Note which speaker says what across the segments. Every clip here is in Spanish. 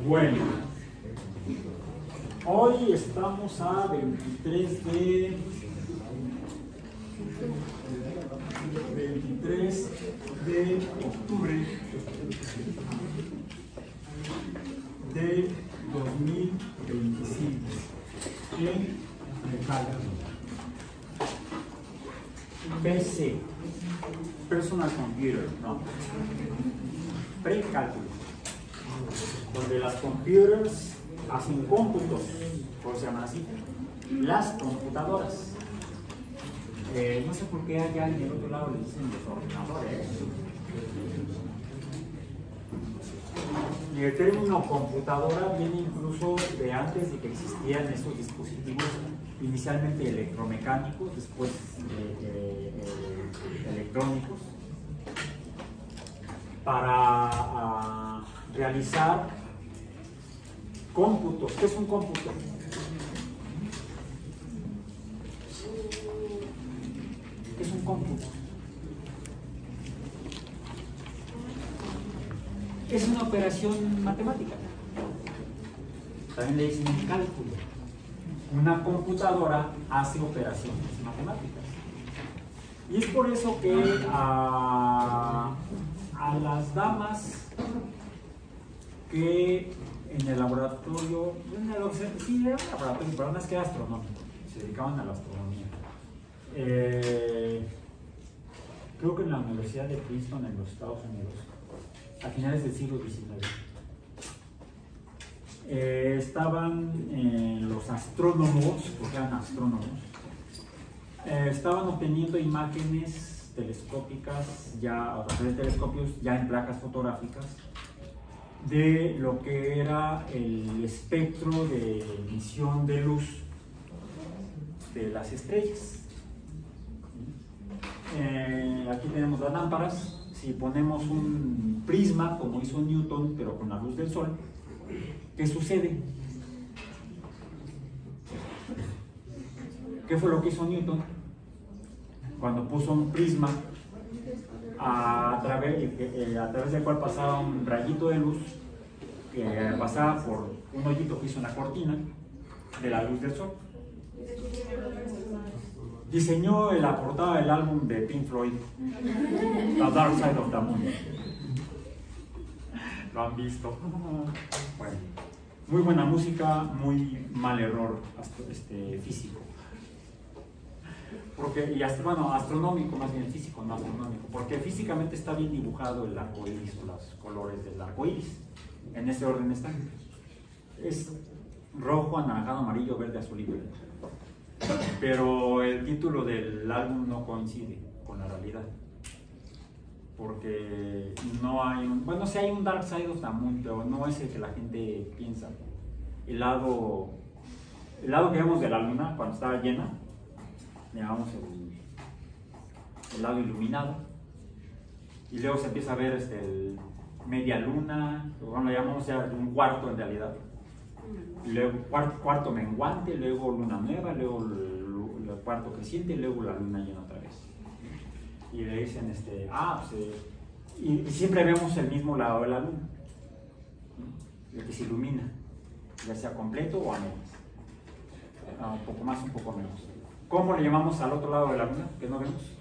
Speaker 1: Bueno, hoy estamos a 23 de octubre de 2025 en Recalco. PC, Personal Computer, ¿no? Precálculo, donde las computers hacen cómputos, por eso se llaman así, las computadoras. No sé por qué allá en el otro lado le dicen los ordenadores. Y el término computadora viene incluso de antes de que existían esos dispositivos, inicialmente electromecánicos, después electrónicos, para realizar cómputos. ¿Qué es un cómputo? ¿Qué es un cómputo? Es una operación matemática. También le dicen cálculo. Una computadora hace operaciones matemáticas. Y es por eso que a las damas que en el laboratorio, sí, era un laboratorio, pero más que astronómico, se dedicaban a la astronomía. Creo que en la Universidad de Princeton, en los Estados Unidos, a finales del siglo XIX, estaban los astrónomos, porque eran astrónomos, estaban obteniendo imágenes telescópicas, ya a través de telescopios, ya en placas fotográficas, de lo que era el espectro de emisión de luz de las estrellas. Aquí tenemos las lámparas. Si ponemos un prisma, como hizo Newton, pero con la luz del sol, ¿qué sucede? ¿Qué fue lo que hizo Newton? Cuando puso un prisma a través del cual pasaba un rayito de luz que pasaba por un hoyito que hizo en la cortina de la luz del sol. Diseñó la portada del álbum de Pink Floyd, The Dark Side of the Moon. ¿Lo han visto? Bueno, muy buena música, muy mal error físico. Porque, bueno, astronómico, más bien físico, no astronómico, porque físicamente está bien dibujado el arco iris o los colores del arco iris. En ese orden están. Es rojo, anaranjado, amarillo, verde, azul y violeta. Pero el título del álbum no coincide con la realidad. Porque no hay bueno, sí hay un Dark Side of the Moon, pero no es el que la gente piensa. El lado que vemos de la luna cuando está llena, llamamos el lado iluminado, y luego se empieza a ver media luna, lo llamamos ya un cuarto en realidad, y luego cuarto menguante, luego luna nueva, luego el cuarto creciente, y luego la luna llena otra vez. Y le dicen, y siempre vemos el mismo lado de la luna, el que se ilumina, ya sea completo o a medias, un poco más, un poco menos. ¿Cómo le llamamos al otro lado de la luna, que no vemos?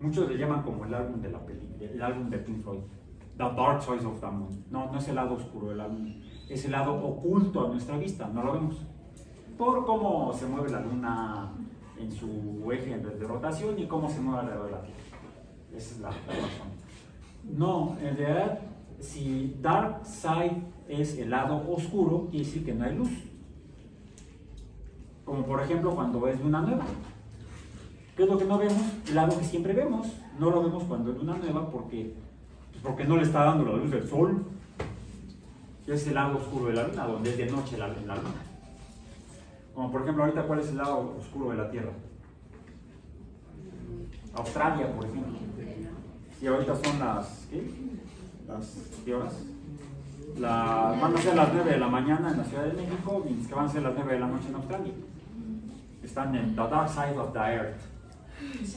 Speaker 1: Muchos le llaman como el álbum de la película, el álbum de Pink Floyd, The Dark Side of the Moon. No, no es el lado oscuro de la luna, es el lado oculto a nuestra vista, no lo vemos. Por cómo se mueve la luna en su eje de rotación y cómo se mueve alrededor de la Tierra. Esa es la razón. No, en realidad, si Dark Side es el lado oscuro, quiere decir que no hay luz. Como por ejemplo cuando es luna nueva. ¿Qué es lo que no vemos? El lado que siempre vemos. No lo vemos cuando es luna nueva porque no le está dando la luz del sol. Es el lado oscuro de la luna, donde es de noche la luna. Como por ejemplo ahorita, ¿cuál es el lado oscuro de la Tierra? Australia, por ejemplo. Y ahorita son ¿qué horas? Van a ser las 9 de la mañana en la Ciudad de México, mientras que van a ser las 9 de la noche en Australia. Están en the dark side of the earth,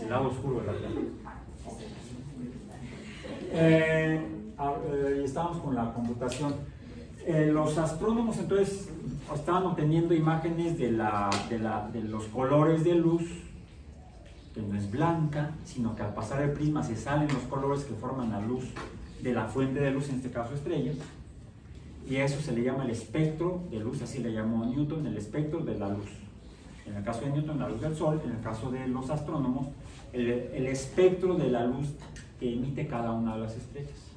Speaker 1: el lado oscuro de la Tierra. Estábamos con la computación. Los astrónomos entonces estaban obteniendo imágenes de los colores de luz, que no es blanca, sino que al pasar el prisma se salen los colores que forman la luz de la fuente de luz, en este caso estrellas, y a eso se le llama el espectro de luz, así le llamó Newton, el espectro de la luz. En el caso de Newton, la luz del sol; en el caso de los astrónomos, el espectro de la luz que emite cada una de las estrellas.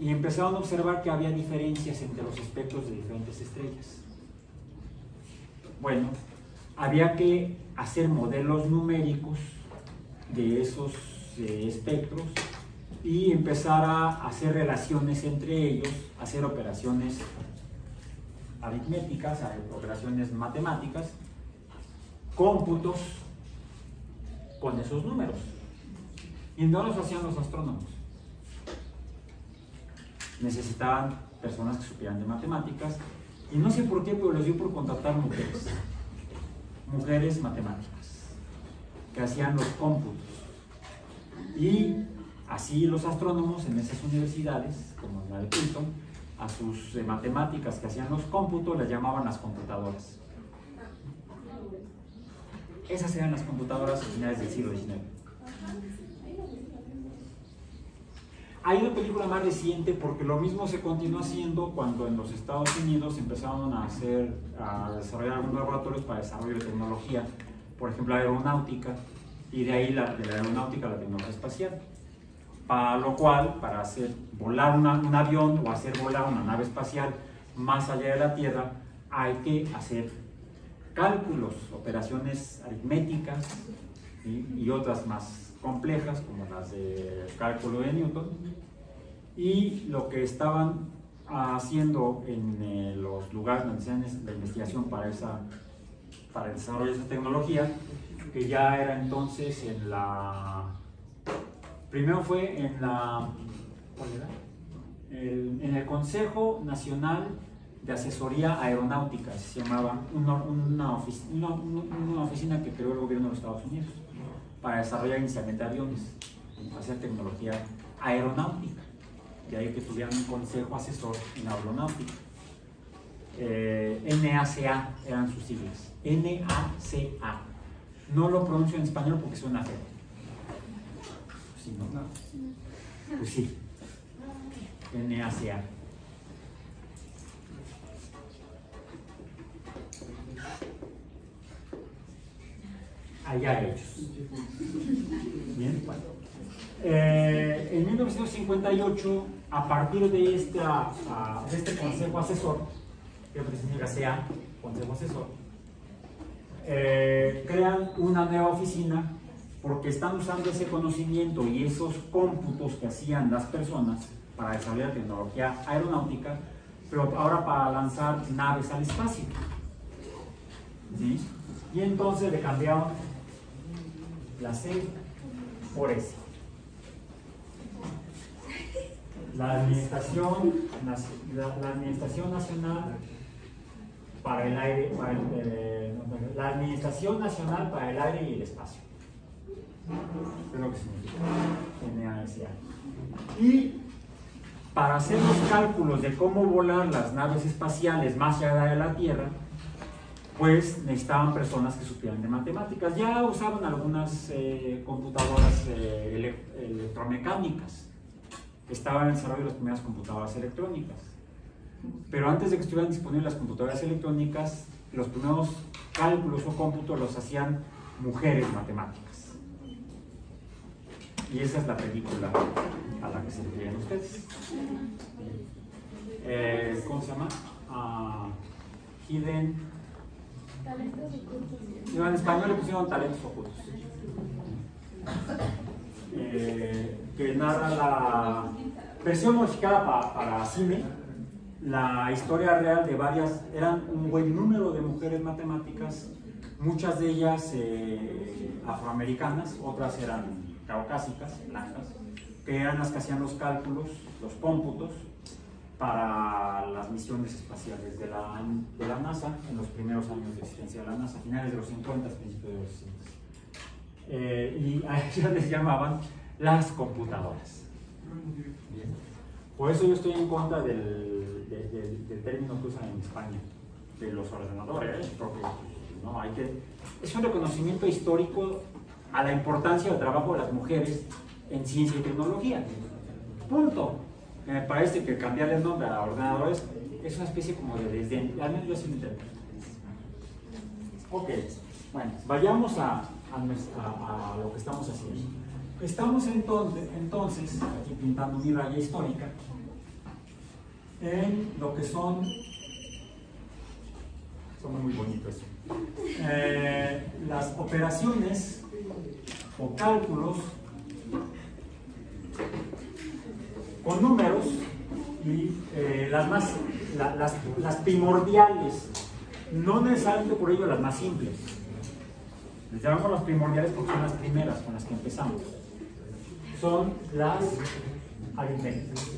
Speaker 1: Y empezaron a observar que había diferencias entre los espectros de diferentes estrellas. Bueno, había que hacer modelos numéricos de esos espectros y empezar a hacer relaciones entre ellos, hacer operaciones aritméticas, operaciones matemáticas, cómputos con esos números. Y no los hacían los astrónomos. Necesitaban personas que supieran de matemáticas, y no sé por qué, pero les dio por contratar mujeres matemáticas que hacían los cómputos. Y así los astrónomos en esas universidades, como la de Princeton, a sus matemáticas que hacían los cómputos les llamaban las computadoras. Esas eran las computadoras a finales del siglo XIX. Hay una película más reciente, porque lo mismo se continuó haciendo cuando en los Estados Unidos empezaron a desarrollar algunos laboratorios para desarrollo de tecnología, por ejemplo aeronáutica, y de ahí de la aeronáutica la tecnología espacial. Para lo cual, para hacer volar un avión o hacer volar una nave espacial más allá de la Tierra, hay que hacer cálculos, operaciones aritméticas, ¿sí? Y otras más complejas como las de cálculo de Newton. Y lo que estaban haciendo en los lugares donde se hace la investigación para el desarrollo de esa tecnología, que ya era entonces primero fue en ¿cuál era? En el Consejo Nacional de Asesoría Aeronáutica, se llamaba, una oficina que creó el gobierno de los Estados Unidos para desarrollar inicialmente aviones, hacer tecnología aeronáutica. De ahí que tuvieran un consejo asesor en aeronáutica. NACA eran sus siglas. NACA. No lo pronuncio en español porque suena feo. Sí, ¿no? Pues sí. NACA. Allá ellos. Bien, bueno. En 1958, a partir de este consejo asesor, que significa CA, consejo asesor, crean una nueva oficina, porque están usando ese conocimiento y esos cómputos que hacían las personas para desarrollar tecnología aeronáutica, pero ahora para lanzar naves al espacio. ¿Sí? Y entonces le cambiaron la C por S. La Administración Nacional para el Aire, la Administración Nacional para el Aire y el Espacio. Es lo que significa NASA. Y para hacer los cálculos de cómo volar las naves espaciales más allá de la Tierra, pues necesitaban personas que supieran de matemáticas. Ya usaban algunas computadoras electromecánicas. Estaban en el desarrollo de las primeras computadoras electrónicas. Pero antes de que estuvieran disponibles las computadoras electrónicas, los primeros cálculos o cómputos los hacían mujeres matemáticas. Y esa es la película a la que se refieren ustedes. ¿Cómo se llama? Hidden.
Speaker 2: Talentos ocultos.
Speaker 1: En español le pusieron talentos ocultos. Que narra la versión modificada para cine, la historia real de eran un buen número de mujeres matemáticas, muchas de ellas afroamericanas, otras eran caucásicas, blancas, que eran las que hacían los cálculos, los cómputos para las misiones espaciales de la NASA en los primeros años de existencia de la NASA, finales de los 50, principios de los 60. Y a ellas les llamaban las computadoras. Bien. Por eso yo estoy en contra del del término que usan en España, de los ordenadores, porque no, es un reconocimiento histórico a la importancia del trabajo de las mujeres en ciencia y tecnología. Punto. Me parece que cambiarle el nombre a ordenadores es una especie como de desdén, al menos yo así lo interpreto. Ok, bueno, vayamos a lo que estamos haciendo. Estamos entonces, aquí pintando mi raya histórica, en lo que son muy bonitos, las operaciones o cálculos con números y las primordiales, no necesariamente por ello las más simples. Les llamamos las primordiales porque son las primeras con las que empezamos. Son las aritméticas.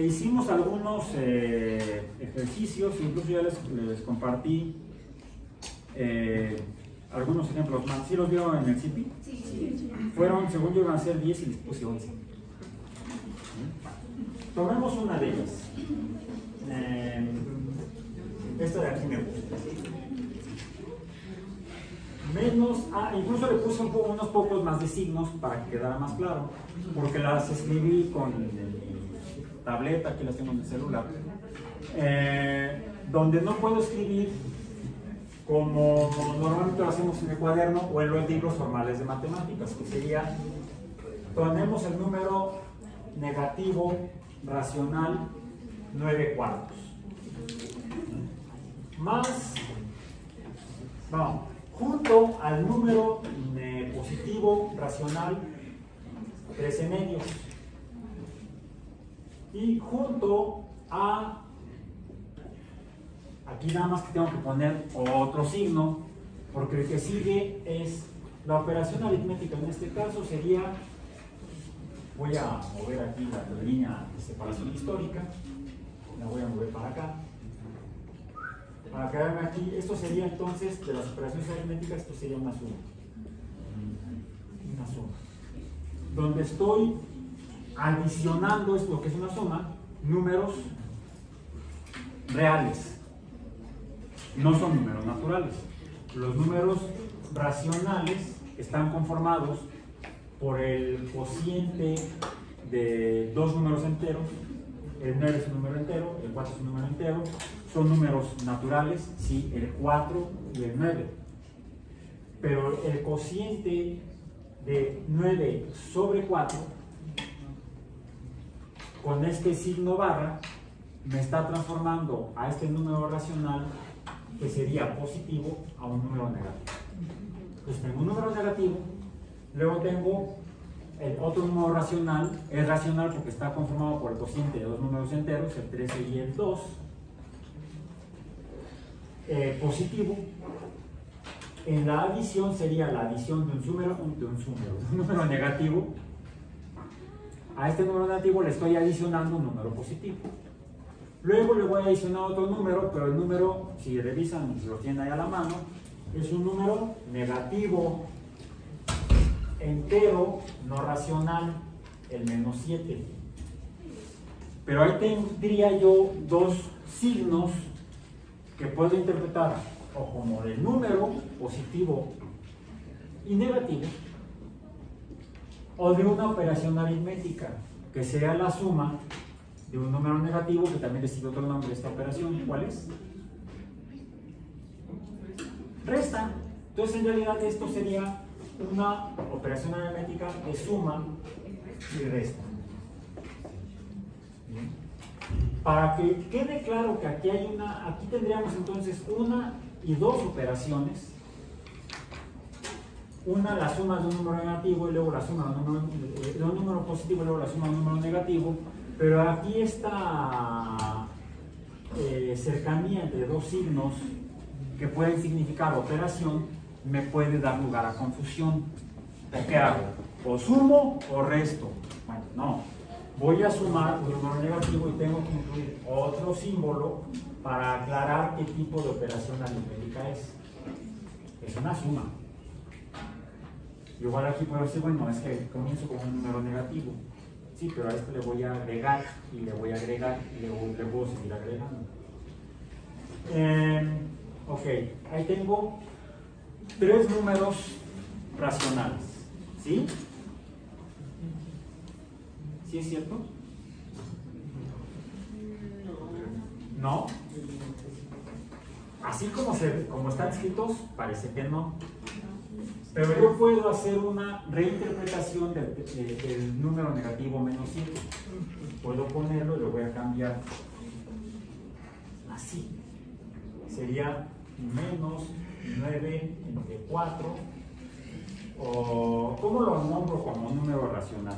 Speaker 1: Hicimos algunos ejercicios, incluso ya les compartí algunos ejemplos más. ¿Sí los vieron en el CIPI? Sí. Fueron, según yo, iban a ser 10 y les puse 11. Tomemos una de ellas. Esta de aquí me gusta. Incluso le puse unos pocos más de signos para que quedara más claro, porque las escribí con tableta, aquí las tengo en el celular, donde no puedo escribir como normalmente lo hacemos en el cuaderno o en los libros formales de matemáticas, que sería, ponemos el número negativo racional 9/4 más, vamos, junto al número positivo racional 13/2 y junto a, aquí nada más que tengo que poner otro signo, porque el que sigue es la operación aritmética. En este caso sería, voy a mover aquí la línea de separación histórica, la voy a mover para acá, para quedarme aquí. Esto sería entonces, de las operaciones aritméticas, esto sería una suma. Una suma. Donde estoy adicionando, es lo que es una suma, números reales. No son números naturales. Los números racionales están conformados por el cociente de dos números enteros. El 9 es un número entero, el 4 es un número entero. Son números naturales, sí, el 4 y el 9. Pero el cociente de 9/4, con este signo barra, me está transformando a este número racional, que sería positivo, a un número negativo. Entonces tengo un número negativo, luego tengo el otro número racional, es racional porque está conformado por el cociente de dos números enteros, el 13 y el 2, positivo. En la adición sería la adición de un número negativo. A este número negativo le estoy adicionando un número positivo. Luego le voy a adicionar otro número, pero el número, si revisan, si lo tienen ahí a la mano, es un número negativo entero, no racional, el -7. Pero ahí tendría yo dos signos que puedo interpretar o como de número positivo y negativo, o de una operación aritmética, que sea la suma de un número negativo, que también le sigue otro nombre a esta operación. ¿Cuál es? Resta. Entonces, en realidad, esto sería una operación aritmética de suma y resta. Bien. Para que quede claro que aquí tendríamos entonces una y dos operaciones. Una, la suma de un número negativo, y luego la suma de un número positivo, y luego la suma de un número negativo. Pero aquí esta cercanía entre dos signos que pueden significar operación me puede dar lugar a confusión. ¿Qué hago? ¿O sumo o resto? Bueno, no. Voy a sumar un número negativo y tengo que incluir otro símbolo para aclarar qué tipo de operación aritmética es. Es una suma. Igual aquí puedo decir, bueno, es que comienzo con un número negativo. Sí, pero a esto le voy a agregar y le voy a agregar y le puedo seguir agregando. Ok, ahí tengo 3 números racionales. ¿Sí? ¿Sí es cierto? No. Así como están escritos, parece que no. Pero yo puedo hacer una reinterpretación del número negativo menos 7. Puedo ponerlo y lo voy a cambiar así. Sería menos 9 entre 4. O ¿cómo lo nombro como número racional?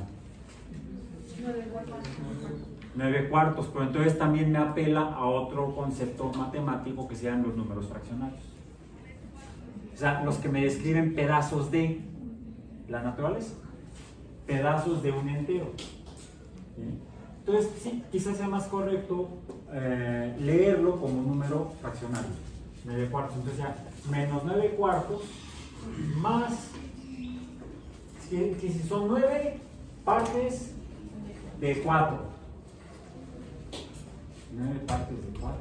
Speaker 1: 9 cuartos, pero entonces también me apela a otro concepto matemático que sean los números fraccionarios. O sea, los que me describen pedazos de la naturaleza, pedazos de un entero. ¿Sí? Entonces, sí, quizás sea más correcto leerlo como número fraccionario, 9 cuartos. Entonces ya, menos 9 cuartos más, que si son 9 partes de 4. 9 partes de 4.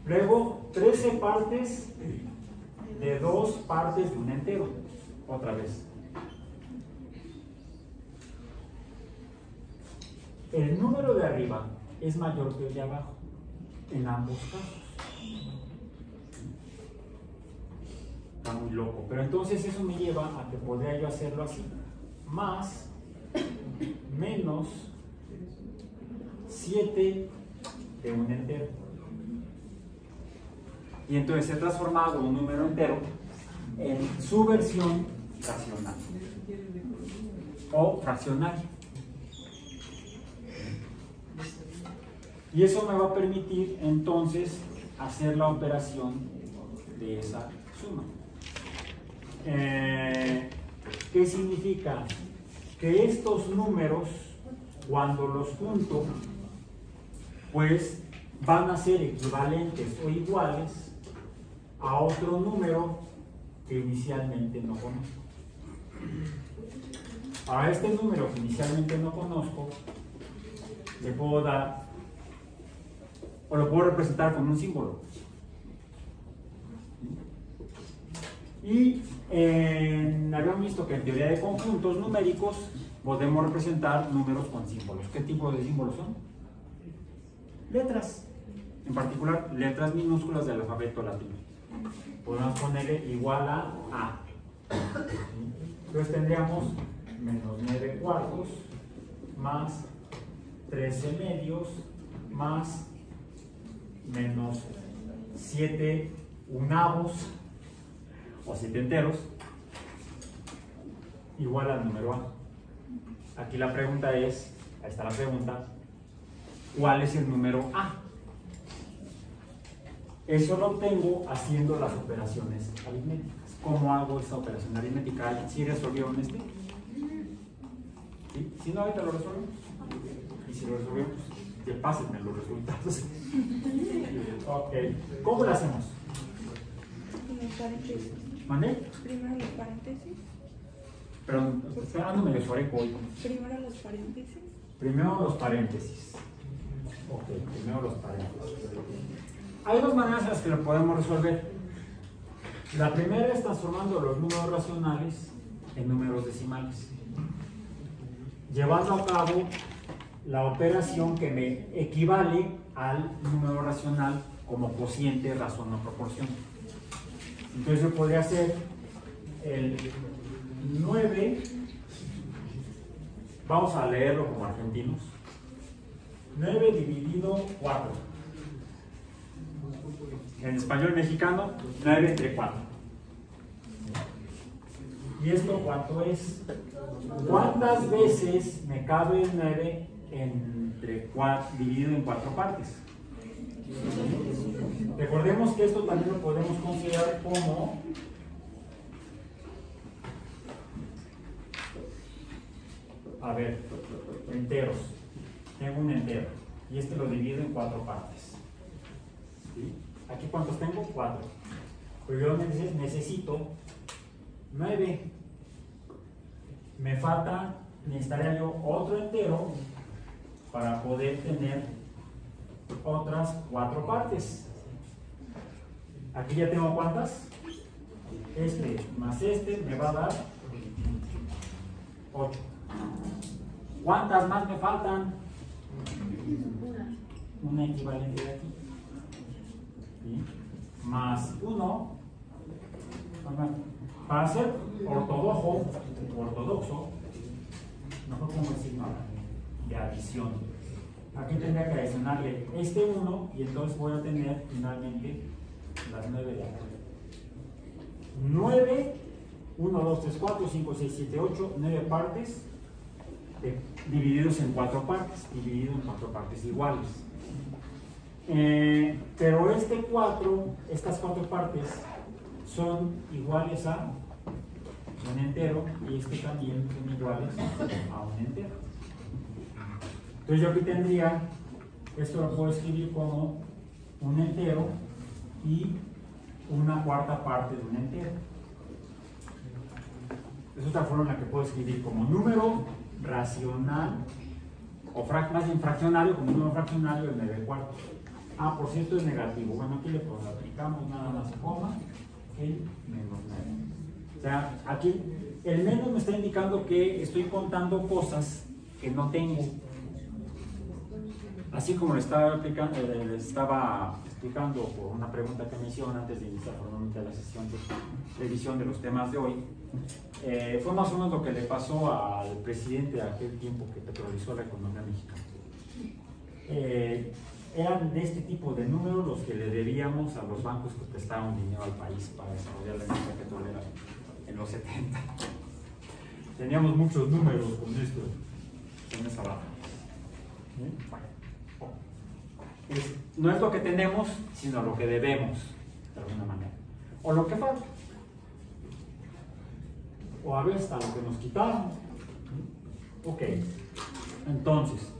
Speaker 1: Luego, 13 partes de 2 partes de un entero. Otra vez. El número de arriba es mayor que el de abajo, en ambos casos. Está muy loco. Pero entonces eso me lleva a que podría yo hacerlo así. Más, menos 7 de un entero. Y entonces he transformado un número entero en su versión racional o fraccionaria. Y eso me va a permitir entonces hacer la operación de esa suma. ¿Qué significa? Que estos números, cuando los junto, pues van a ser equivalentes o iguales a otro número que inicialmente no conozco. A este número que inicialmente no conozco, le puedo dar, o lo puedo representar con un símbolo. Y habíamos visto que en teoría de conjuntos numéricos podemos representar números con símbolos. ¿Qué tipo de símbolos son? Letras. En particular, letras minúsculas del alfabeto latino. Podemos ponerle igual a A. Entonces tendríamos menos 9 cuartos más 13 medios más menos 7 unavos o 7 enteros igual al número A. Aquí la pregunta es, ahí está la pregunta, ¿cuál es el número A? Eso lo obtengo haciendo las operaciones aritméticas. ¿Cómo hago esa operación aritmética? ¿Sí resolvieron este? ¿Sí? Si no, ahorita lo resolvemos. Y si lo resolvemos, que pásenme los resultados. Ok. ¿Cómo lo hacemos?
Speaker 2: Los paréntesis.
Speaker 1: ¿Mandé?
Speaker 2: Primero los paréntesis.
Speaker 1: Perdón, ando medio suareco hoy.
Speaker 2: Primero los paréntesis.
Speaker 1: Primero los paréntesis. Ok, primero los paréntesis. Hay dos maneras en las que lo podemos resolver. La primera es transformando los números racionales en números decimales, llevando a cabo la operación que me equivale al número racional como cociente, razón o proporción. Entonces yo podría hacer el 9, vamos a leerlo como argentinos, 9 dividido 4. En español mexicano, 9 entre 4. ¿Y esto cuánto es? ¿Cuántas veces me cabe el 9 dividido en 4 partes? Recordemos que esto también lo podemos considerar como enteros. Tengo un entero y este lo divido en 4 partes. ¿Sí? Aquí cuántos tengo, 4. Pero yo necesito 9. Me falta, necesitaría yo otro entero para poder tener otras 4 partes. Aquí ya tengo cuántas. Este más este me va a dar 8. ¿Cuántas más me faltan? Una equivalente de aquí. ¿Sí? Más 1. Para ser ortodoxo, mejor pongo el signo de adición. Aquí tendría que adicionarle este 1 y entonces voy a tener finalmente las 9 de acá. 9, 1, 2, 3, 4, 5, 6, 7, 8, 9 partes divididos en 4 partes, dividido en 4 partes iguales. Pero estas 4 partes son iguales a un entero y este también son iguales a un entero. Entonces yo aquí tendría, esto lo puedo escribir como un entero y una cuarta parte de un entero. Es otra forma en la que puedo escribir como número racional, o más bien fraccionario, como número fraccionario el 9 cuartos. Ah, por cierto es negativo. Bueno, aquí le aplicamos nada más coma, el menos 9. O sea, aquí el menos me está indicando que estoy contando cosas que no tengo. Así como le estaba explicando por una pregunta que me hicieron antes de iniciar formalmente la sesión de revisión de los temas de hoy, fue más o menos lo que le pasó al presidente de aquel tiempo que petrolizó la economía mexicana. Eran de este tipo de números los que le debíamos a los bancos que prestaban dinero al país para desarrollar la industria petrolera en los 70. Teníamos muchos números con esto, con esa baja. No es lo que tenemos, sino lo que debemos, de alguna manera. O lo que falta. O a veces hasta lo que nos quitaron. Ok. Entonces,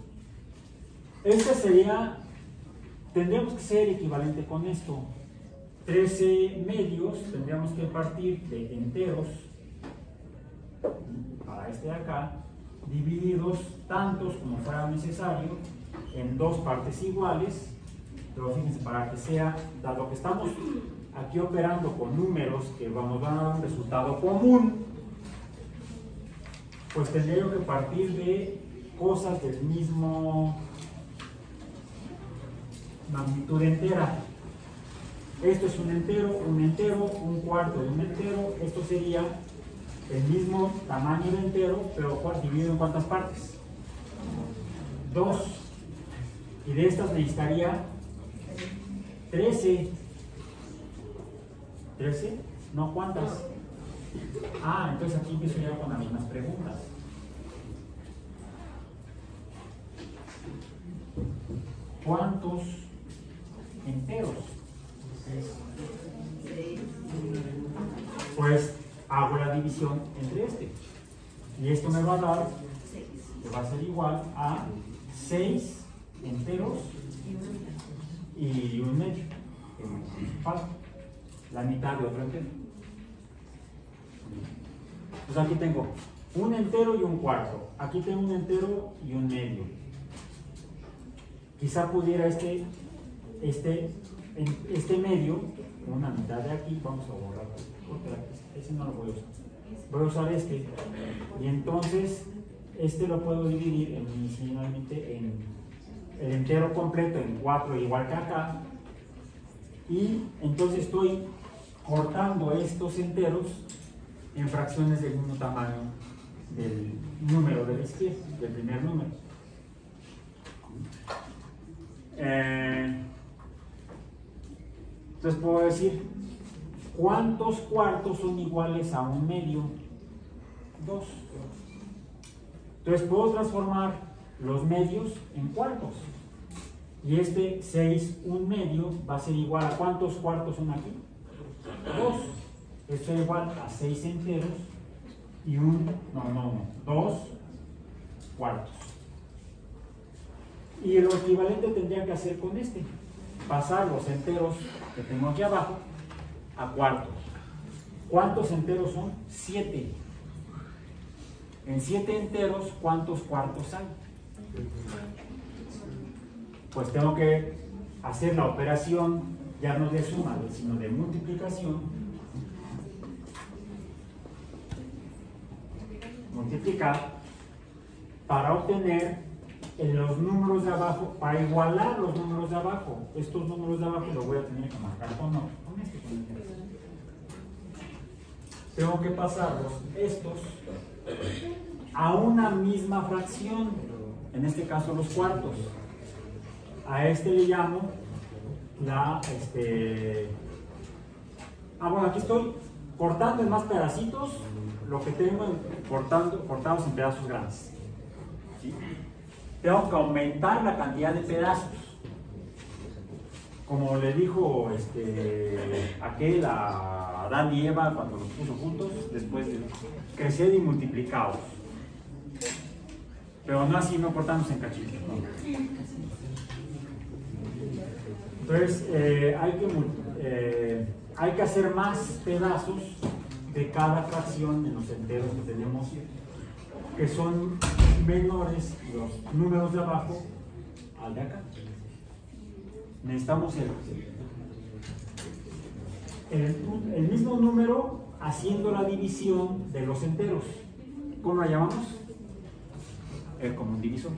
Speaker 1: este sería, tendríamos que ser equivalente con esto. 13 medios tendríamos que partir de enteros, para este de acá, divididos tantos como fuera necesario, en 2 partes iguales, pero fíjense, para que sea, dado que estamos aquí operando con números que nos van a dar un resultado común, pues tendría yo que partir de cosas del mismo magnitud entera. Esto es un entero, un cuarto de un entero, esto sería el mismo tamaño de entero, pero dividido en ¿cuántas partes? 2. Y de estas necesitaría 13. ¿13? No, ¿cuántas? Ah, entonces aquí empiezo ya con las mismas preguntas. ¿Cuántos enteros? Pues hago la división entre este. Y esto me va a dar, que va a ser igual a 6 enteros y un medio. Falta la mitad de otro entero. Pues aquí tengo un entero y un cuarto. Aquí tengo un entero y un medio. Quizá pudiera este medio, una mitad de aquí, vamos a borrar, porque ese no lo voy a usar. Voy a usar este. Y entonces, este lo puedo dividir inicialmente en el entero completo en 4 igual que acá. Y entonces estoy cortando estos enteros en fracciones del mismo tamaño del número de la izquierda, del primer número. Entonces puedo decir, ¿cuántos cuartos son iguales a un medio? 2. Entonces puedo transformar los medios en cuartos. Y este 6, un medio, va a ser igual a ¿cuántos cuartos son aquí? 2. Esto es igual a 6 enteros y 2 cuartos. Y lo equivalente tendría que hacer con este. pasar los enteros que tengo aquí abajo a cuartos. ¿Cuántos enteros son? 7. En 7 enteros, ¿cuántos cuartos hay? Pues tengo que hacer la operación ya no de suma, sino de multiplicación. Multiplicar para obtener en los números de abajo, para igualar los números de abajo. Estos números de abajo los voy a tener que marcar con este. Tengo que pasarlos estos a una misma fracción, en este caso los cuartos. A este le llamo bueno, aquí estoy cortando en más pedacitos lo que tengo cortados en pedazos grandes. ¿Sí? Tengo que aumentar la cantidad de pedazos. Como le dijo aquel a Adán y Eva cuando los puso juntos, después de crecer y multiplicados. Pero no así, no cortamos en cachitos. ¿No? Entonces, hay que hacer más pedazos de cada fracción en los enteros que tenemos, que son menores los números de abajo al de acá. Necesitamos el mismo número haciendo la división de los enteros. ¿Cómo la llamamos? El común divisor.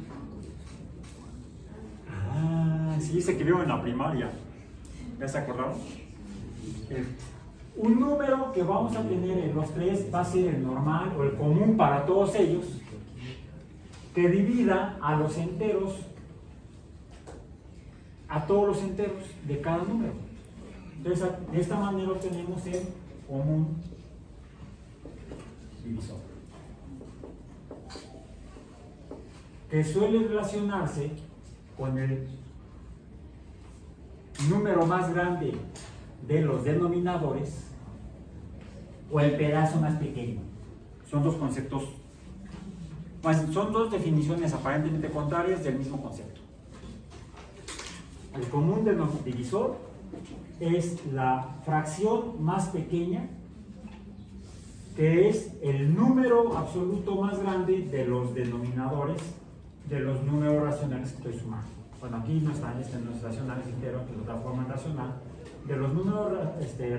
Speaker 1: Sí, se escribió en la primaria. ¿Ya se acordaron? Un número que vamos a tener en los tres va a ser el normal o el común para todos ellos, que divida a los enteros, a todos los enteros de cada número. Entonces, de esta manera obtenemos el común divisor, que suele relacionarse con el número más grande de los denominadores o el pedazo más pequeño. Son dos conceptos, son dos definiciones aparentemente contrarias del mismo concepto. El común divisor es la fracción más pequeña, que es el número absoluto más grande de los denominadores de los números racionales que estoy sumando. Bueno, aquí no están, no es racional, es entero, que lo transforma en racional. De los números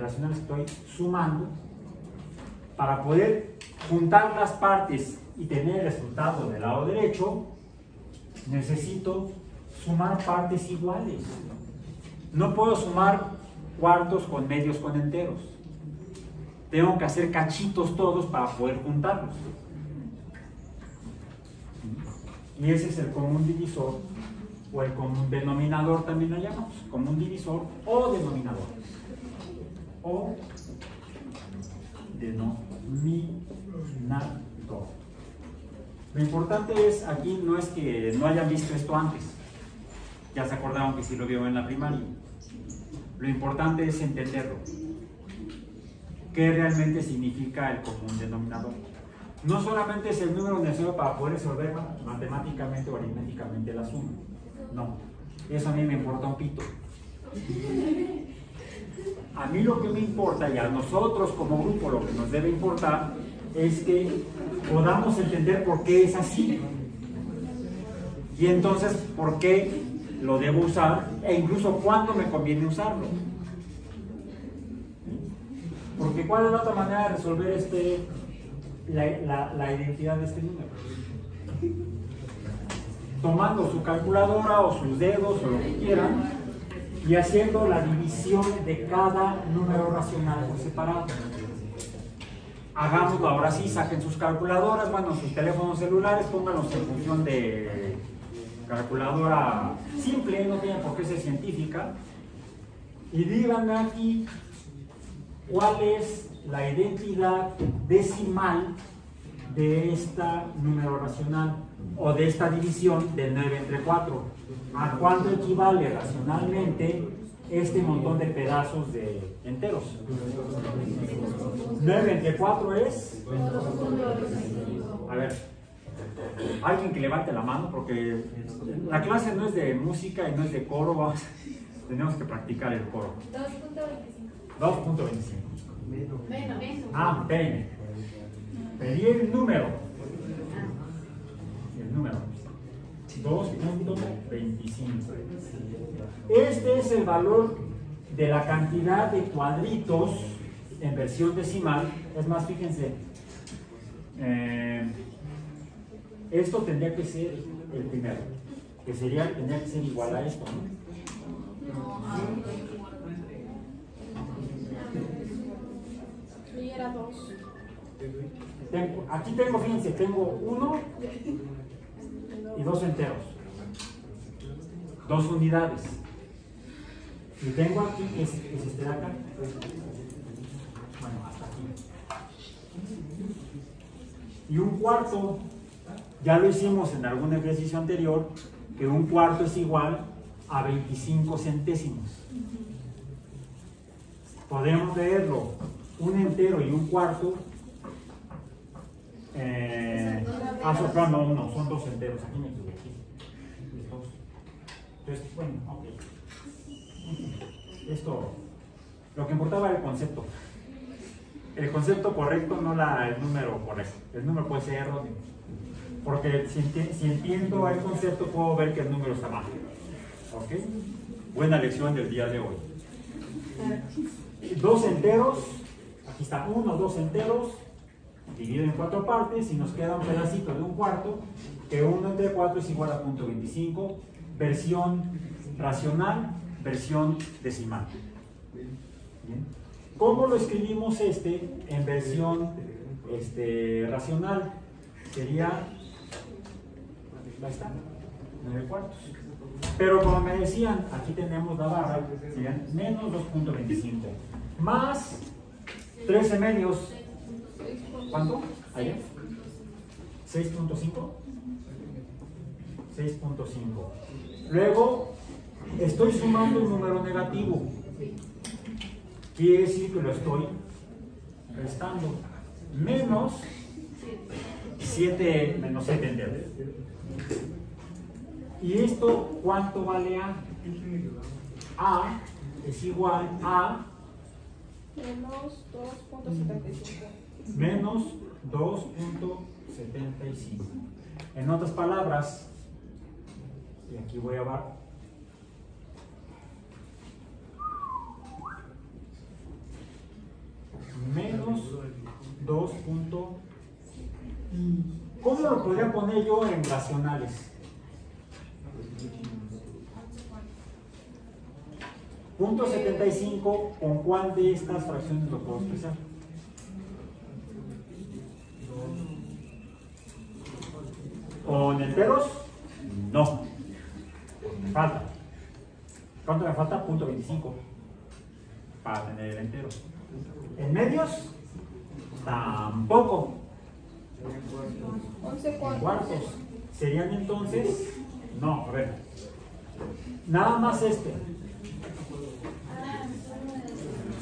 Speaker 1: racionales que estoy sumando, para poder juntar las partes y tener el resultado del lado derecho, necesito sumar partes iguales. No puedo sumar cuartos con medios con enteros. Tengo que hacer cachitos todos para poder juntarlos. Y ese es el común divisor, o el común denominador también lo llamamos, común divisor o denominador. O denominador. Lo importante es, aquí no es que no hayan visto esto antes, ya se acordaron que sí lo vio en la primaria. Lo importante es entenderlo. ¿Qué realmente significa el común denominador? No solamente es el número necesario para poder resolver matemáticamente o aritméticamente la suma. No, eso a mí me importa un pito. A mí lo que me importa, y a nosotros como grupo lo que nos debe importar, es que podamos entender por qué es así. Y entonces, por qué lo debo usar, e incluso cuándo me conviene usarlo. Porque ¿cuál es la otra manera de resolver la identidad de este número? Tomando su calculadora o sus dedos o lo que quieran y haciendo la división de cada número racional por separado. Hagámoslo ahora sí, saquen sus calculadoras, bueno, sus teléfonos celulares, pónganlos en función de calculadora simple, no tiene por qué ser científica, y díganme aquí cuál es la identidad decimal de esta número racional o de esta división del 9 entre 4. ¿A cuánto equivale racionalmente este montón de pedazos de enteros? 9 entre 4 es... A ver, alguien que levante la mano, porque la clase no es de música y no es de coro, Tenemos que practicar el coro.
Speaker 3: 2.25.
Speaker 1: 2.25.
Speaker 3: Menos.
Speaker 1: Ah, ven. Pedí el número. El número. 2.25. Este es el valor de la cantidad de cuadritos en versión decimal. Es más, fíjense. Esto tendría que ser el primero. Que tendría que ser igual a esto, ¿no?
Speaker 2: Y era 2.
Speaker 1: Aquí tengo, fíjense, tengo 1 y 2 enteros. 2 unidades. Y tengo aquí, que es este de acá. Bueno, hasta aquí. Y un cuarto, ya lo hicimos en algún ejercicio anterior, que un cuarto es igual a 25 centésimos. Podemos leerlo, un entero y un cuarto. No, son 2 enteros, aquí me equivoqué. Entonces, bueno, ok. Esto, lo que importaba era el concepto. El concepto correcto, no el número correcto. El número puede ser erróneo. Porque si entiendo el concepto, puedo ver que el número está mal. ¿Ok? Buena lección del día de hoy. 2 enteros, aquí está 1, 2 enteros, dividido en 4 partes y nos queda un pedacito de un cuarto, que 1 entre 4 es igual a 0.25, versión racional, versión decimal. ¿Bien? ¿Cómo lo escribimos en versión racional? Sería, ahí está, 9 cuartos. Pero como me decían, aquí tenemos la barra, serían menos 2.25, más 13 medios. ¿Cuánto? ¿Allá? 6.5. 6.5. Luego, estoy sumando un número negativo. Quiere decir que lo estoy restando. Menos 7 enteros. ¿Y esto cuánto vale A? A es igual a
Speaker 2: Menos 2.75.
Speaker 1: menos 2.75. En otras palabras, y aquí voy a ver, menos 2. ¿Cómo lo podría poner yo en racionales? Punto 75, ¿con cuál de estas fracciones lo puedo expresar? ¿Con enteros? No. Me falta. ¿Cuánto me falta? Punto 25 para tener el entero. ¿En medios? Tampoco.
Speaker 2: 11 cuartos.
Speaker 1: Cuartos. ¿Serían entonces? No, a ver. Nada más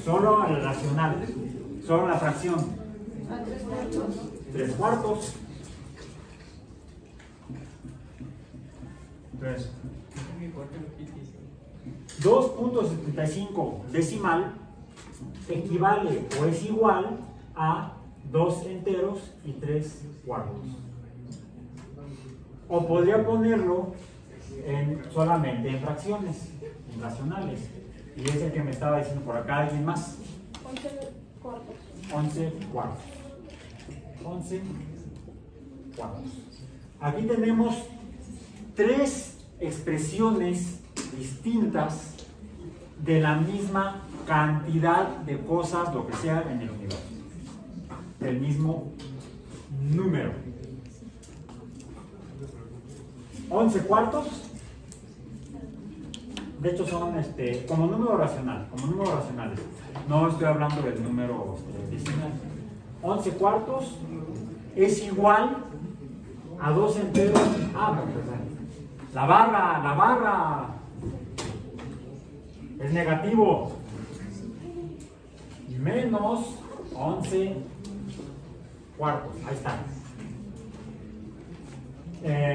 Speaker 1: solo el racional, solo la fracción.
Speaker 2: A 3 cuartos.
Speaker 1: 3 cuartos. Entonces, 2.75 decimal equivale o es igual a 2 enteros y 3 cuartos. O podría ponerlo solamente en fracciones, en racionales. Y es el que me estaba diciendo por acá alguien más.
Speaker 2: 11 cuartos.
Speaker 1: 11 cuartos. 11 cuartos. Aquí tenemos 3 expresiones distintas de la misma cantidad de cosas, lo que sea, en el universo. Del mismo número. 11 cuartos. De hecho son como número racional, como números racionales. No estoy hablando del número decimal. 11 cuartos es igual a 2 enteros. La barra es negativo. Menos 11 cuartos. Ahí está.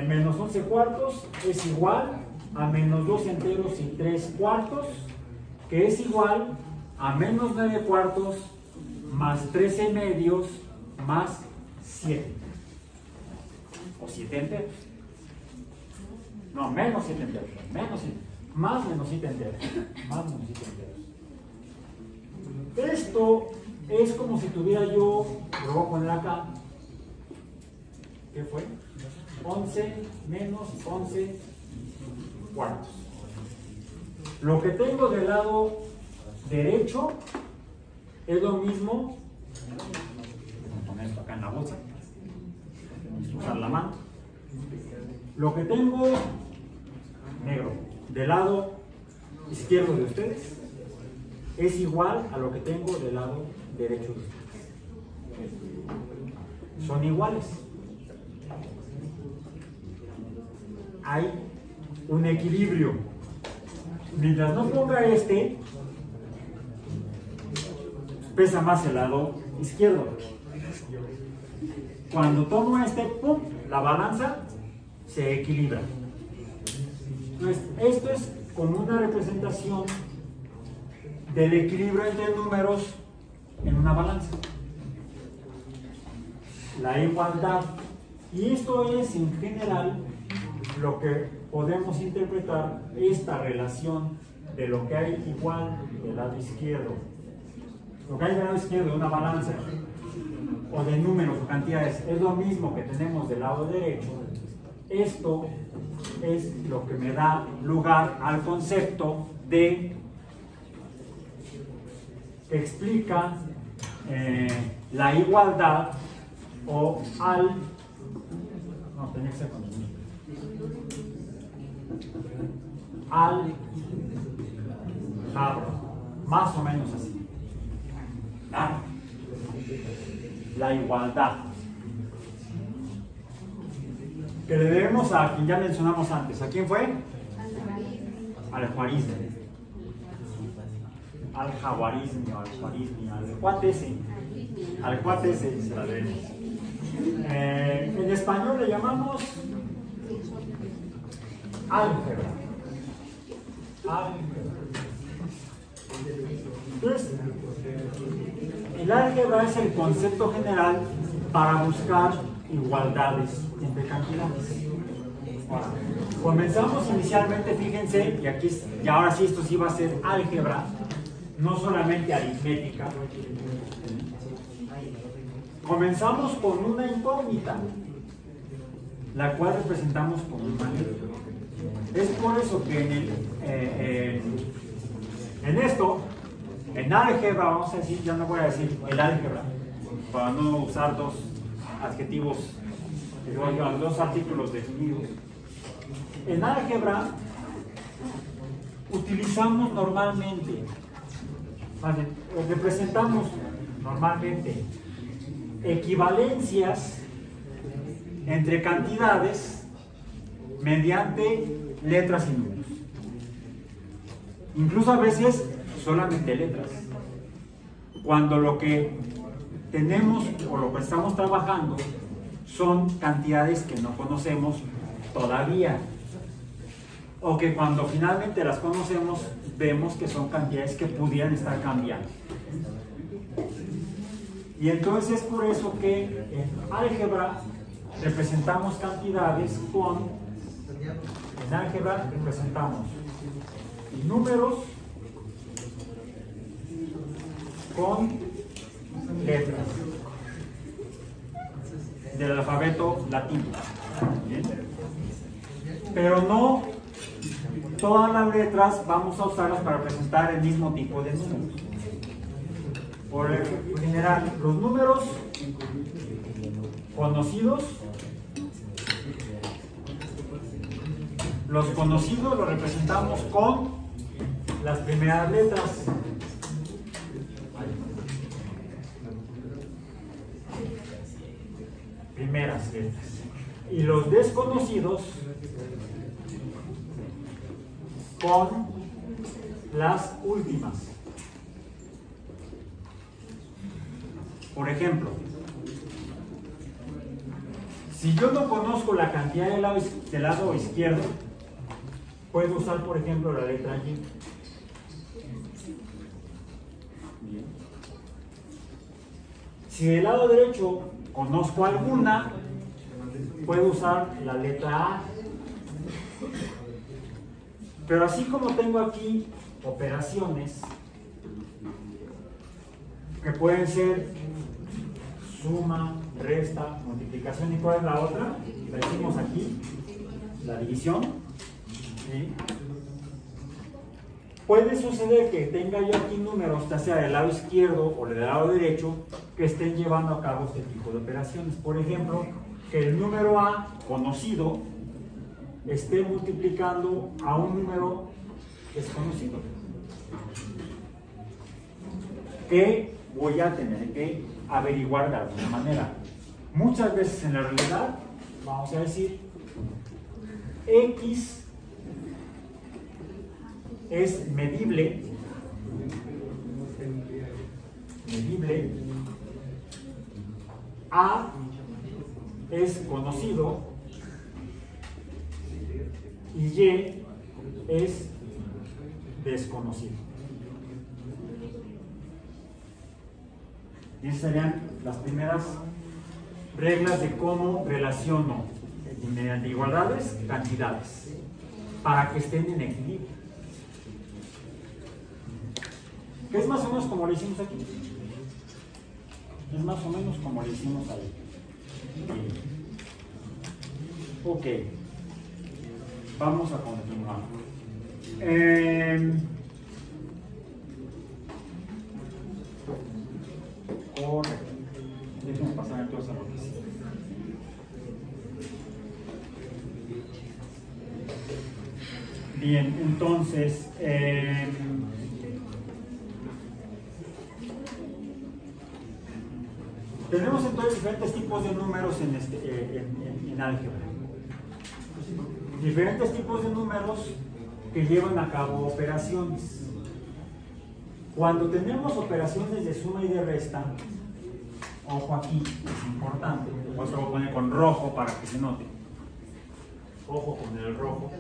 Speaker 1: Menos 11 cuartos es igual a menos 2 enteros y 3 cuartos, que es igual a menos 9 cuartos más 13 medios más 7. O 7 enteros. No, menos 7 enteros. Más menos 7 enteros. Más menos 7 enteros. Esto es como si tuviera yo, lo voy a poner acá. ¿Qué fue? 11 menos 11 cuartos. Lo que tengo del lado derecho es lo mismo. Voy a poner esto acá en la bolsa. Necesito usar la mano. Lo que tengo negro del lado izquierdo de ustedes es igual a lo que tengo del lado derecho de ustedes. Son iguales. Hay un equilibrio. Mientras no ponga este, pesa más el lado izquierdo. Cuando tomo este, ¡pum!, la balanza se equilibra. Entonces, esto es como una representación del equilibrio entre números en una balanza. La igualdad. Y esto es en general lo que podemos interpretar esta relación de lo que hay igual del lado izquierdo. Lo que hay del lado izquierdo de una balanza o de números o cantidades es lo mismo que tenemos del lado derecho. Esto es lo que me da lugar al concepto de que explica la igualdad o al... No, tenía que ser con al jabra, más o menos así. La igualdad que le debemos a quien ya mencionamos antes. ¿A quién fue? Al Juarismo. Al Jaguarismo, al Juarismo, al cuate ese. Al cuate ese se la debemos. En español le llamamos álgebra. Entonces, el álgebra es el concepto general para buscar igualdades entre cantidades. Ahora, comenzamos inicialmente, fíjense, y aquí, y ahora sí esto sí va a ser álgebra, no solamente aritmética. Comenzamos con una incógnita, la cual representamos con un valor. Es por eso que en esto, en álgebra, vamos a decir, ya no voy a decir el álgebra, para no usar dos adjetivos, dos artículos definidos. En álgebra utilizamos normalmente, representamos normalmente equivalencias entre cantidades mediante letras y números. Incluso a veces solamente letras. Cuando lo que tenemos o lo que estamos trabajando son cantidades que no conocemos todavía. O que cuando finalmente las conocemos, vemos que son cantidades que pudieran estar cambiando. Y entonces es por eso que en álgebra representamos cantidades con... En álgebra representamos números con letras del alfabeto latino. ¿Bien? Pero no todas las letras vamos a usarlas para representar el mismo tipo de números. Por general, los números conocidos, los representamos con las primeras letras. Primeras letras. Y los desconocidos con las últimas. Por ejemplo, si yo no conozco la cantidad del lado izquierdo, puedo usar, por ejemplo, la letra Y. Bien. Si del lado derecho conozco alguna, puedo usar la letra A. Pero así como tengo aquí operaciones que pueden ser suma, resta, multiplicación, ¿y cuál es la otra? La hicimos aquí, la división. ¿Sí? Puede suceder que tenga yo aquí números, ya sea del lado izquierdo o del lado derecho, que estén llevando a cabo este tipo de operaciones. Por ejemplo, que el número A conocido esté multiplicando a un número desconocido, que voy a tener que averiguar de alguna manera. Muchas veces en la realidad, vamos a decir, X es medible, A es conocido y Y es desconocido. Y esas serían las primeras reglas de cómo relaciono mediante igualdades cantidades para que estén en equilibrio. Que es más o menos como lo hicimos aquí. Es más o menos como lo hicimos ahí. Ok. Vamos a continuar. Correcto. Déjenme pasar entonces a lo que sigue. Bien, entonces, tenemos entonces diferentes tipos de números en álgebra. Diferentes tipos de números que llevan a cabo operaciones. Cuando tenemos operaciones de suma y de resta, ojo aquí, es importante, por eso lo voy a poner con rojo para que se note. Ojo con el rojo.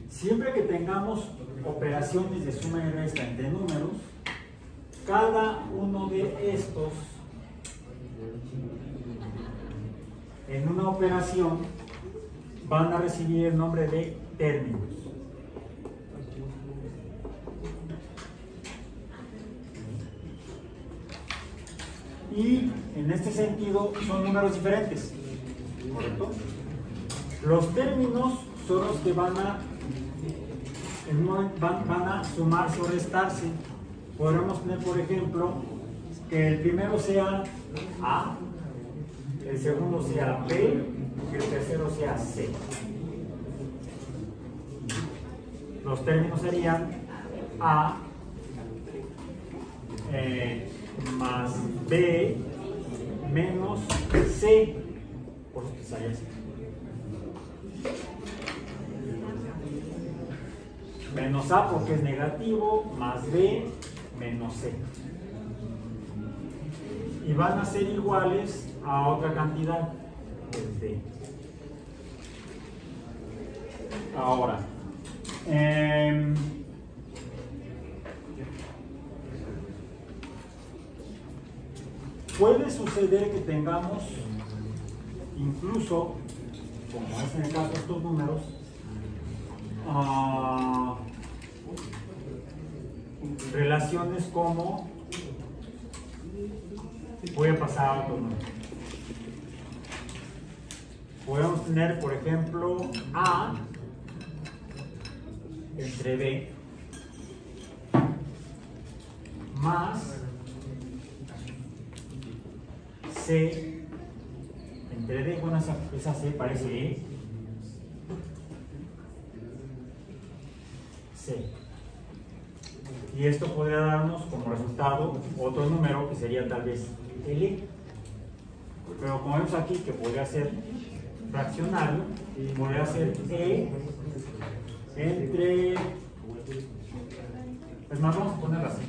Speaker 1: Siempre que tengamos operaciones de suma y resta entre números, cada uno de estos en una operación van a recibir el nombre de términos. Y en este sentido son números diferentes, ¿correcto? Los términos son los que van a sumarse o restarse. Podremos tener, por ejemplo, que el primero sea A, el segundo sea B y el tercero sea C. Los términos serían A más B menos C, por eso que sale así. Menos A porque es negativo, más B menos C. Y van a ser iguales a otra cantidad, es D. Ahora, puede suceder que tengamos, incluso, como es en el caso de estos números, relaciones como, voy a pasar a otro número. Podemos tener, por ejemplo, A entre B más C entre D. Bueno, esa C parece E. C. Y esto podría darnos como resultado otro número que sería tal vez L. Pero como vemos aquí que podría ser fraccionario, podría ser E entre, es más, vamos a ponerlo así,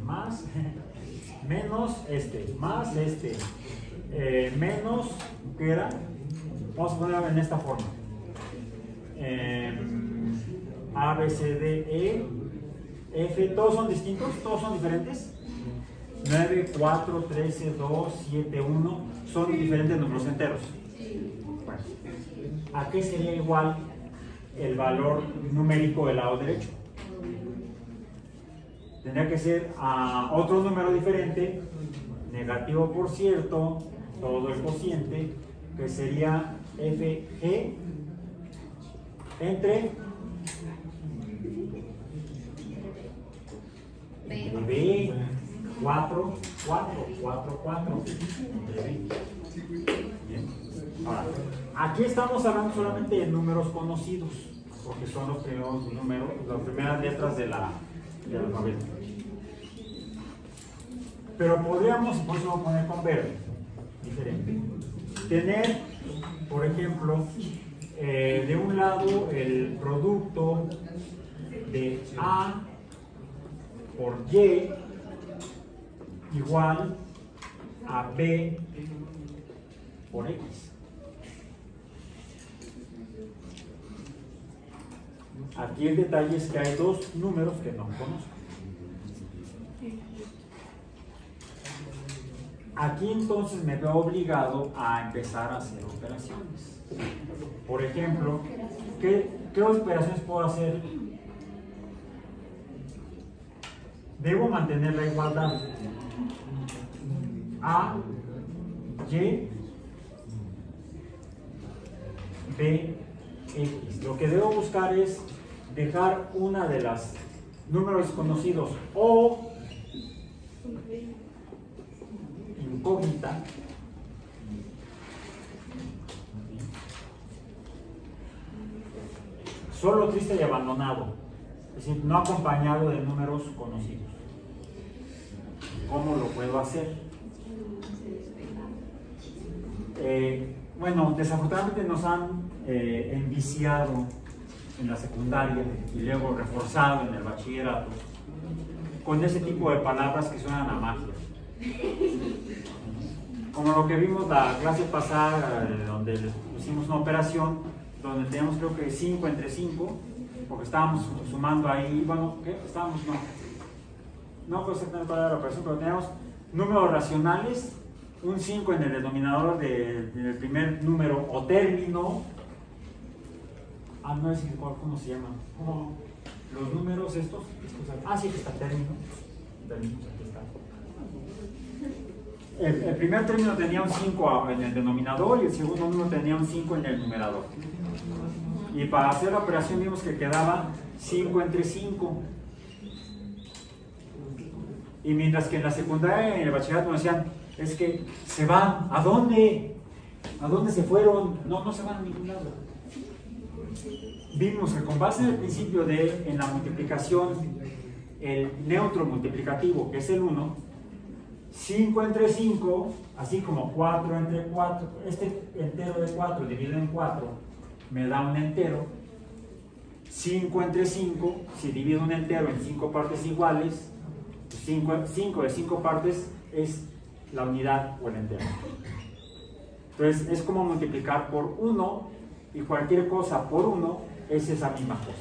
Speaker 1: más menos más menos, ¿qué era? Vamos a ponerlo en esta forma, A, B, C, D, E, F, todos son distintos, todos son diferentes. 9, 4, 13, 2, 7, 1, son diferentes números enteros. Bueno, ¿a qué sería igual el valor numérico del lado derecho? Tendría que ser a otro número diferente, negativo por cierto, todo el cociente, que sería FG entre B, 4, 4, 4, 4, entre B. Bien. Ahora, aquí estamos hablando solamente de números conocidos, porque son los primeros números, las primeras letras del alfabeto. Pero podríamos, por eso voy a poner con verde, diferente, tener, por ejemplo, de un lado el producto de A por Y igual a B por X. Aquí el detalle es que hay dos números que no conozco. Aquí entonces me veo obligado a empezar a hacer operaciones. Por ejemplo, ¿qué operaciones puedo hacer? Debo mantener la igualdad. A, Y, B, X. Lo que debo buscar es dejar una de las números conocidos o incógnita solo triste y abandonado, es decir, no acompañado de números conocidos. ¿Cómo lo puedo hacer? Bueno, desafortunadamente nos han enviciado en la secundaria y luego reforzado en el bachillerato con ese tipo de palabras que suenan a magia. Como lo que vimos la clase pasada, donde hicimos una operación donde teníamos creo que 5 entre 5, porque estábamos sumando ahí, bueno, ¿qué? Estábamos, no fue exactamente para la operación, pero teníamos números racionales, un 5 en el denominador del primer número o término. No es igual, ¿cómo se llama? Los números estos. Sí, que está término. Aquí está. El primer término tenía un 5 en el denominador y el segundo número tenía un 5 en el numerador. Y para hacer la operación vimos que quedaba 5 entre 5. Y mientras que en la secundaria, en el bachillerato nos decían, es que se van, ¿a dónde? ¿A dónde se fueron? No se van a ningún lado. Vimos que con base en el principio en la multiplicación, el neutro multiplicativo, que es el 1, 5 entre 5, así como 4 entre 4, este entero de 4 dividido en 4 me da un entero. 5 entre 5, si divido un entero en 5 partes iguales, 5 de 5 partes es la unidad o el entero. Entonces es como multiplicar por 1 y cualquier cosa por 1 es esa misma cosa.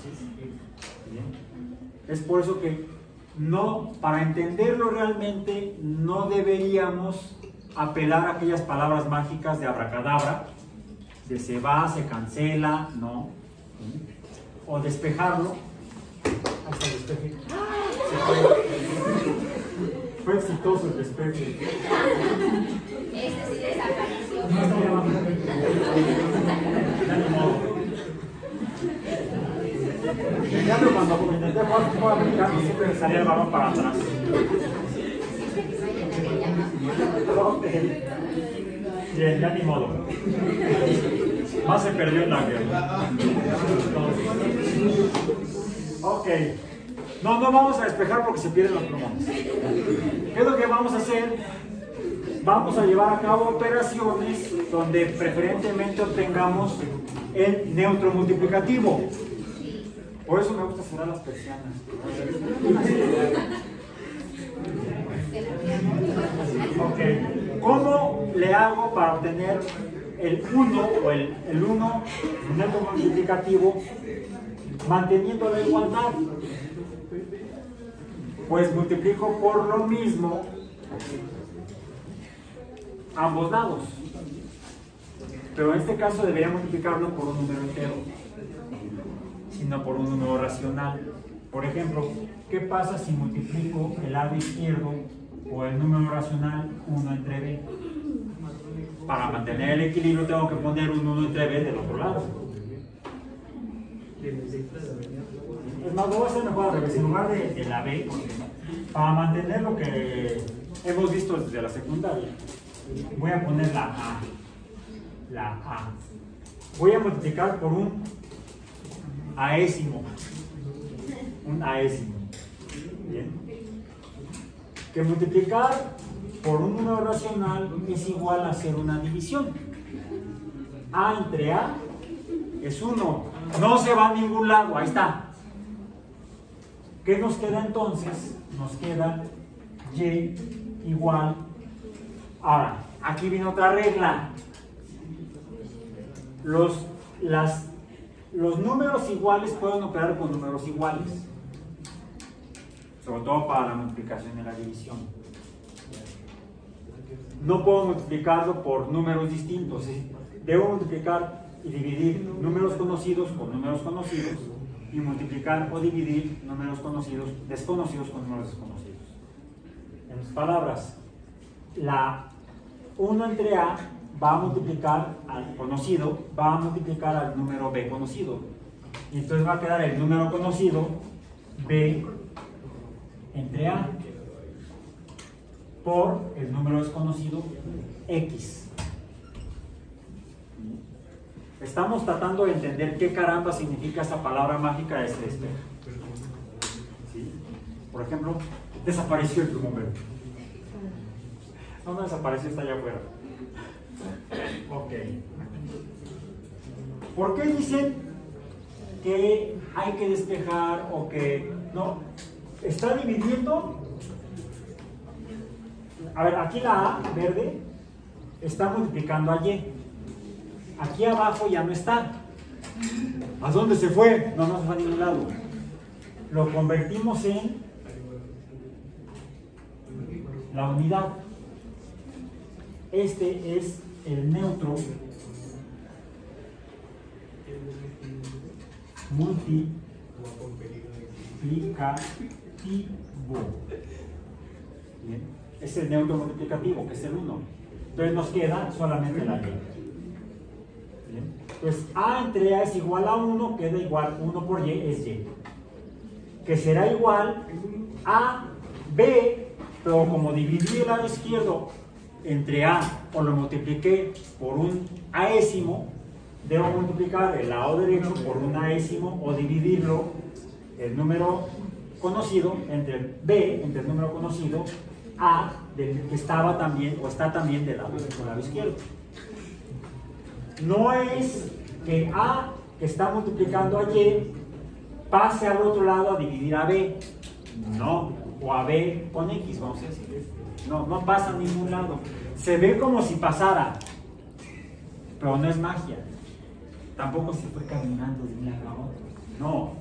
Speaker 1: ¿Bien? Es por eso que para entenderlo realmente no deberíamos apelar a aquellas palabras mágicas de abracadabra, de se va, se cancela, no, o despejarlo. Hasta el despeje. Fue exitoso el despeje.
Speaker 4: Este sí desapareció.
Speaker 1: Cuando intenté jugar americano siempre salía el balón para atrás. Bien, ya ni modo. Más se perdió en la guerra. Ok. No vamos a despejar porque se pierden los plumones. ¿Qué es lo que vamos a hacer? Vamos a llevar a cabo operaciones donde preferentemente obtengamos el neutro multiplicativo. Por eso me gusta cerrar las persianas. Ok. ¿Cómo le hago para obtener el 1 o el 1 neto multiplicativo manteniendo la igualdad? Pues multiplico por lo mismo ambos lados. Pero en este caso debería multiplicarlo por un número entero, sino por un número racional. Por ejemplo, ¿qué pasa si multiplico el lado izquierdo por el número racional 1 entre b? Para mantener el equilibrio tengo que poner un 1 entre b del otro lado. Es más, lo voy a hacer mejor al revés. En lugar de la b, para mantener lo que hemos visto desde la secundaria, voy a poner la a. La a. Voy a multiplicar por un aésimo. Un aésimo. Bien. Que multiplicar por un número racional es igual a hacer una división. A entre a es 1. No se va a ningún lado. Ahí está. ¿Qué nos queda entonces? Nos queda y igual. Ahora, aquí viene otra regla. Los números iguales pueden operar con números iguales, sobre todo para la multiplicación y la división. No puedo multiplicarlo por números distintos, ¿sí? Debo multiplicar y dividir números conocidos con números conocidos y multiplicar o dividir números desconocidos con números desconocidos. En otras palabras, la 1 entre a va a multiplicar al conocido, va a multiplicar al número b conocido. Y entonces va a quedar el número conocido b entre a por el número desconocido x. Estamos tratando de entender qué caramba significa esa palabra mágica de ese espejo. ¿Sí? Por ejemplo, desapareció el plumón verde. No desapareció, está allá afuera. Ok. ¿Por qué dicen que hay que despejar o que no? Está dividiendo. A ver, aquí la A verde está multiplicando a Y. Aquí abajo ya no está. ¿A dónde se fue? No, no se fue a ningún lado. Lo convertimos en la unidad. Este es el neutro multiplicativo. Bien. Es el neutro multiplicativo, que es el 1. Entonces nos queda solamente la Y. Bien. Entonces A entre A es igual a 1, queda igual 1 por Y es Y. Que será igual a B, pero como dividí el lado izquierdo entre A o lo multipliqué por un aésimo, debo multiplicar el lado derecho por un aésimo o dividirlo, el número conocido entre B, entre el número conocido, A, que estaba también o está también del lado izquierdo. No es que A, que está multiplicando a Y, pase al otro lado a dividir a B. No, o a B con X, vamos a decir. No, no pasa a ningún lado. Se ve como si pasara, pero no es magia. Tampoco se fue caminando de un lado a otro. No.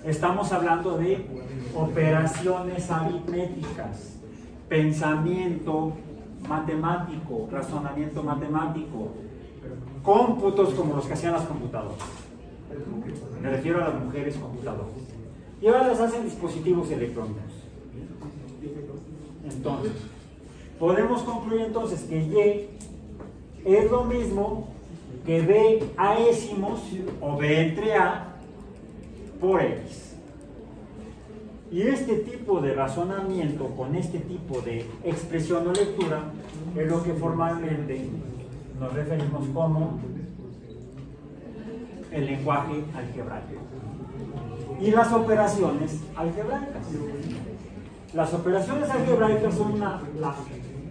Speaker 1: Estamos hablando de operaciones aritméticas, pensamiento matemático, razonamiento matemático, cómputos como los que hacían las computadoras. Me refiero a las mujeres computadoras. Y ahora las hacen dispositivos electrónicos. Entonces, podemos concluir entonces que Y es lo mismo que B aésimos o B entre A por X. Y este tipo de razonamiento con este tipo de expresión o lectura es lo que formalmente nos referimos como el lenguaje algebraico. Y las operaciones algebraicas. Las operaciones algebraicas son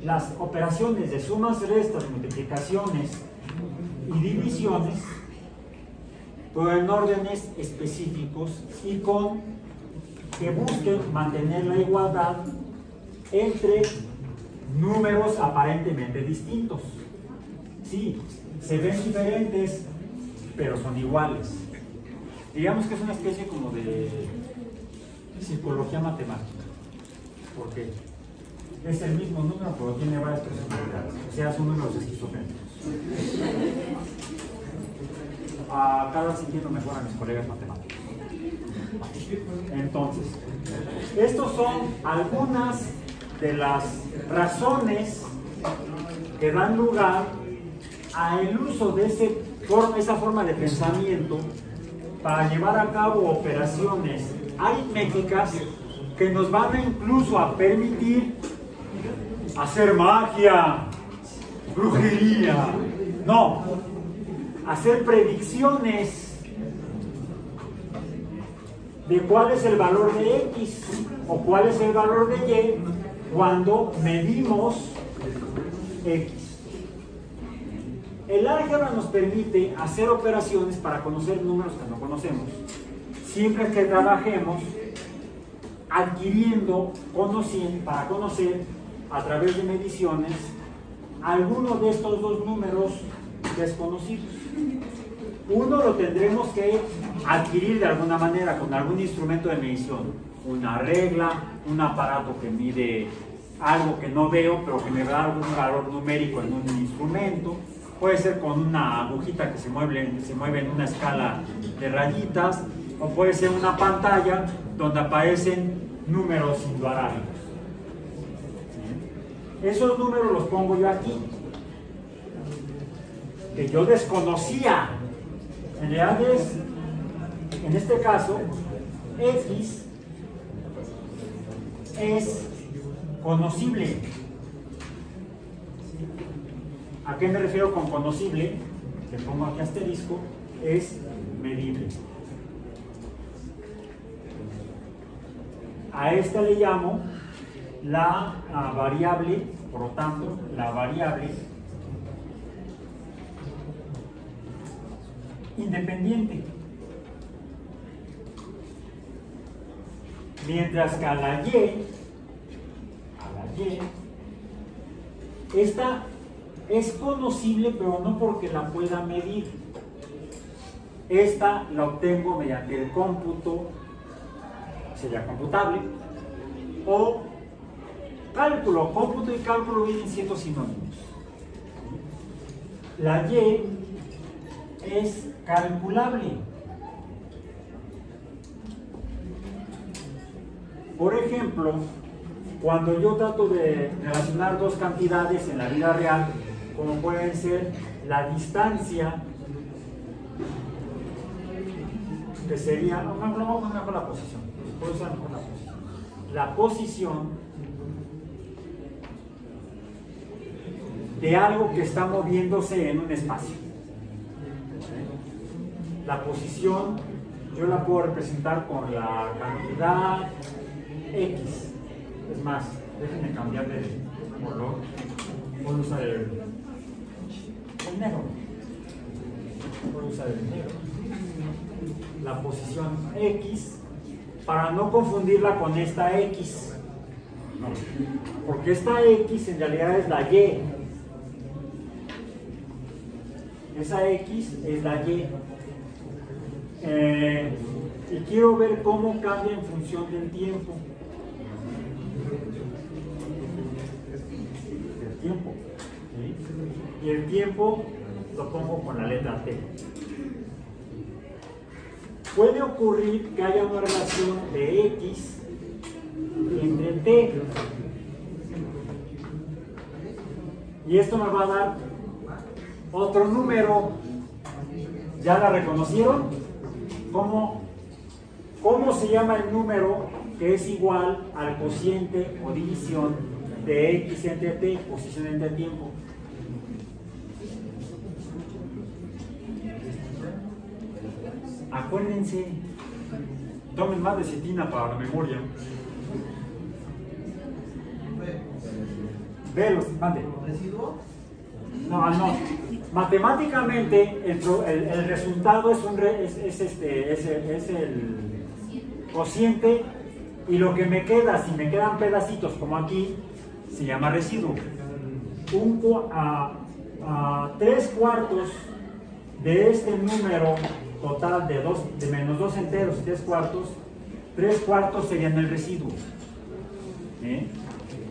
Speaker 1: las operaciones de sumas, restas, multiplicaciones y divisiones, pero en órdenes específicos y que busquen mantener la igualdad entre números aparentemente distintos. Sí, se ven diferentes, pero son iguales. Digamos que es una especie como de psicología matemática. ¿Por qué? Es el mismo número, pero tiene varias personalidades. O sea, son números esquizofrénicos. Cada vez entiendo mejor a mis colegas matemáticos. Entonces, estos son algunas de las razones que dan lugar al uso de esa forma de pensamiento para llevar a cabo operaciones aritméticas que nos van incluso a permitir hacer magia, brujería, no, hacer predicciones de cuál es el valor de X o cuál es el valor de Y cuando medimos X. El álgebra nos permite hacer operaciones para conocer números que no conocemos, siempre que trabajemos adquiriendo, conociendo, para conocer a través de mediciones alguno de estos dos números desconocidos. Uno lo tendremos que adquirir de alguna manera con algún instrumento de medición, una regla, un aparato que mide algo que no veo pero que me da algún valor numérico en un instrumento. Puede ser con una agujita que se mueve en una escala de rayitas, o puede ser una pantalla donde aparecen números induarábicos. Esos números los pongo yo aquí, que yo desconocía. En realidad es, en este caso, X es conocible. ¿A qué me refiero con conocible? Le pongo aquí asterisco, es medible. A esta le llamo la variable, por lo tanto, la variable independiente. Mientras que a la Y, esta es conocible, pero no porque la pueda medir. Esta la obtengo mediante el cómputo, sería computable, o cálculo. Cómputo y cálculo vienen siendo sinónimos. La Y es calculable. Por ejemplo, cuando yo trato de relacionar dos cantidades en la vida real, como pueden ser la distancia, que sería, no, vamos a poner mejor la posición, puedo usar mejor la posición de algo que está moviéndose en un espacio. La posición yo la puedo representar con la cantidad X. Es más, déjenme cambiar de color. Voy a usar el negro. Voy a usar el negro. La posición X, para no confundirla con esta X. No, porque esta X en realidad es la Y. Esa X es la Y. Y quiero ver cómo cambia en función del tiempo. ¿Sí? Y el tiempo lo pongo con la letra T. Puede ocurrir que haya una relación de X entre T. Y esto me va a dar otro número. ¿Ya la reconocieron? ¿Cómo se llama el número que es igual al cociente o división de X entre T, posición entre tiempo? Acuérdense, tomen más de cetina para la memoria. Velos, mande. No, no. Matemáticamente el resultado es el cociente, y lo que me queda, si me quedan pedacitos como aquí, se llama residuo. 3/4 de este número total de menos 2 enteros y 3/4 serían el residuo.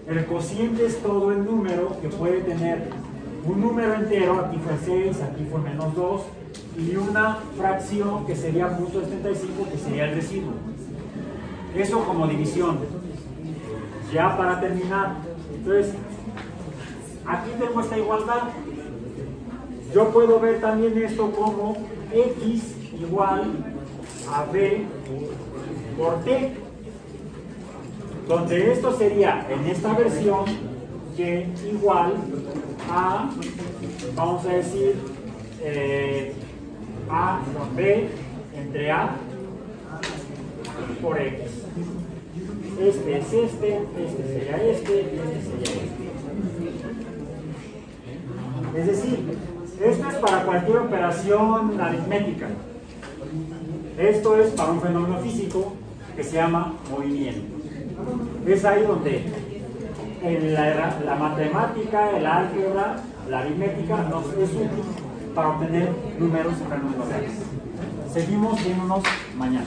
Speaker 1: El cociente es todo el número que puede tener un número entero, aquí fue 6, aquí fue menos 2, y una fracción que sería 0.75, que sería el residuo. Eso como división. Ya para terminar, entonces, aquí tengo esta igualdad. Yo puedo ver también esto como X igual a B por T, donde esto sería, en esta versión, Y igual a, vamos a decir, A B entre A por X. Este es este sería este sería este. Es decir, esto es para cualquier operación aritmética. Esto es para un fenómeno físico que se llama movimiento. Es ahí donde la matemática, el álgebra, la aritmética nos es útil para obtener números en fenómenos reales. Seguimos viéndonos mañana.